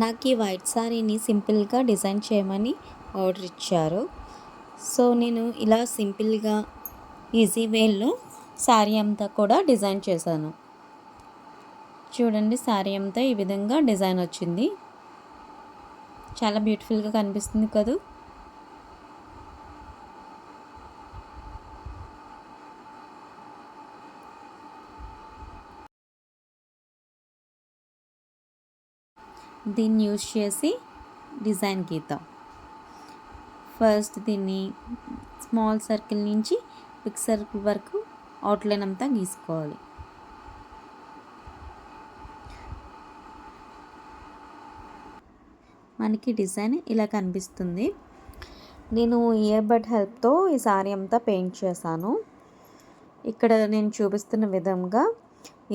నాకు ఈ వైట్ శారీని సింపుల్గా డిజైన్ చేయమని ఆర్డర్ ఇచ్చారు. సో నేను ఇలా సింపుల్గా ఈజీ వేలో శారీ అంతా కూడా డిజైన్ చేశాను. చూడండి, శారీ అంతా ఈ విధంగా డిజైన్ వచ్చింది. చాలా బ్యూటిఫుల్గా కనిపిస్తుంది కదా. దీన్ని యూజ్ చేసి డిజైన్ గీద్దాం. ఫస్ట్ దీన్ని స్మాల్ సర్కిల్ నుంచి బిగ్ సర్కిల్ వరకు అవుట్లైన్ అంతా గీసుకోవాలి. మనకి డిజైన్ ఇలా కనిపిస్తుంది. నేను ఇయర్ బడ్ హెల్ప్తో ఈ శారీ అంతా పెయింట్ చేశాను. ఇక్కడ నేను చూపిస్తున్న విధంగా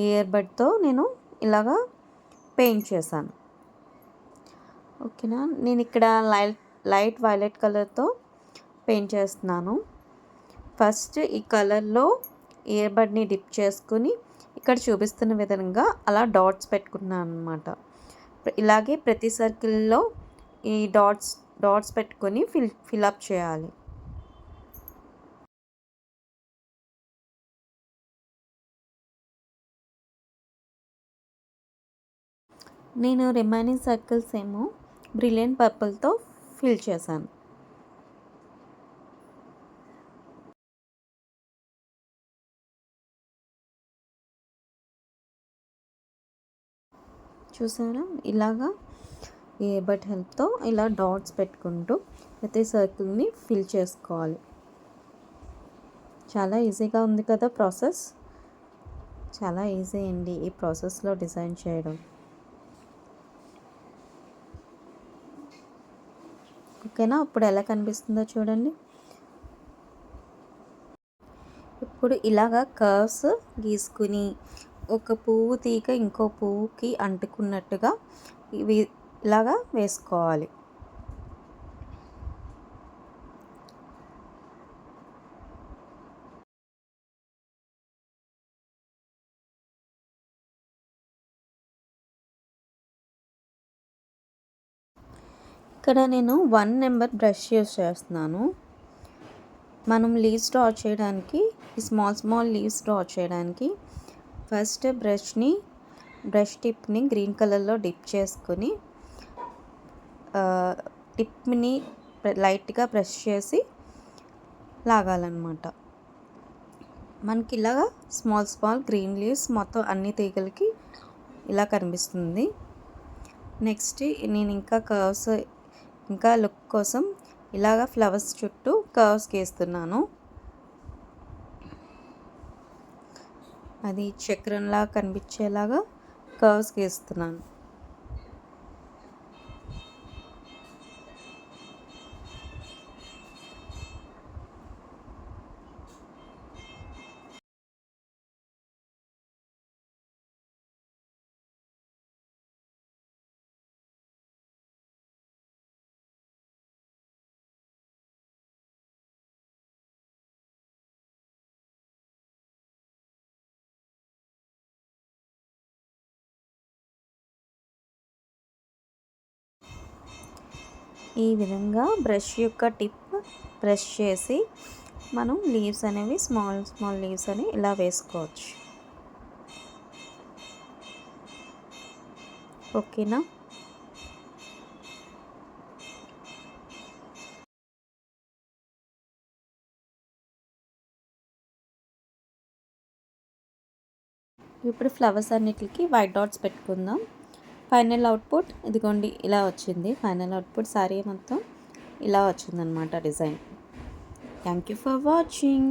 ఇయర్ బడ్తో నేను ఇలాగా పెయింట్ చేశాను. ఓకేనా. నేను ఇక్కడ లైట్ వైలెట్ కలర్తో పెయింట్ చేస్తున్నాను. ఫస్ట్ ఈ కలర్లో ఇయర్ బడ్ని డిప్ చేసుకుని ఇక్కడ చూపిస్తున్న విధంగా అలా డాట్స్ పెట్టుకున్నాను అనమాట. ఇలాగే ప్రతి సర్కిల్లో ఈ డాట్స్ పెట్టుకొని ఫిల్అప్ చేయాలి. నేను రిమైనింగ్ సర్కిల్స్ ఏమో బ్రిలియంట్ పర్పుల్తో ఫిల్ చేశాను. చూసారా, ఇలాగా ఇయర్ బడ్ హెల్ప్తో ఇలా డాట్స్ పెట్టుకుంటూ ప్రతి సర్కిల్ని ఫిల్ చేసుకోవాలి. చాలా ఈజీగా ఉంది కదా ప్రాసెస్. చాలా ఈజీ అండి ఈ ప్రాసెస్లో డిజైన్ చేయడం. ఓకేనా. ఇప్పుడు ఎలా కనిపిస్తుందో చూడండి. ఇప్పుడు ఇలాగా కర్వ్స్ గీసుకుని ఒక పువ్వు తీగ ఇంకో పువ్వుకి అంటుకున్నట్టుగా ఇవి ఇలాగా వేసుకోవాలి. ఇక్కడ నేను 1 నెంబర్ బ్రష్ యూస్ చేస్తున్నాను. మనం లీవ్స్ డ్రా చేయడానికి, ఈ స్మాల్ లీవ్స్ డ్రా చేయడానికి ఫస్ట్ బ్రష్ టిప్ని గ్రీన్ కలర్లో డిప్ చేసుకొని టిప్ని లైట్గా ప్రెస్ చేసి లాగాలన్నమాట. మనకి ఇలాగా స్మాల్ గ్రీన్ లీవ్స్ మొత్తం అన్ని తీగలకి ఇలా కనిపిస్తుంది. నెక్స్ట్ నేను ఇంకా లుక్ కోసం ఇలాగా ఫ్లవర్స్ చుట్టూ కర్వ్స్ గీస్తున్నాను. అది చక్రంలా కనిపించేలాగా కర్వ్స్ గీస్తున్నాను. ఈ విధంగా బ్రష్ యొక్క టిప్ ప్రెస్ చేసి మనం లీవ్స్ అనేవి స్మాల్ లీవ్స్ అని ఇలా వేసుకోవచ్చు. ఓకేనా. ఇప్పుడు ఫ్లవర్స్ అన్నిటికి వైట్ డాట్స్ పెట్టుకుందాం. ఫైనల్ అవుట్పుట్ ఇదిగోండి, ఇలా వచ్చింది. ఫైనల్ అవుట్పుట్ శారీ మొత్తం ఇలా వచ్చిందనమాట design. Thank you for watching.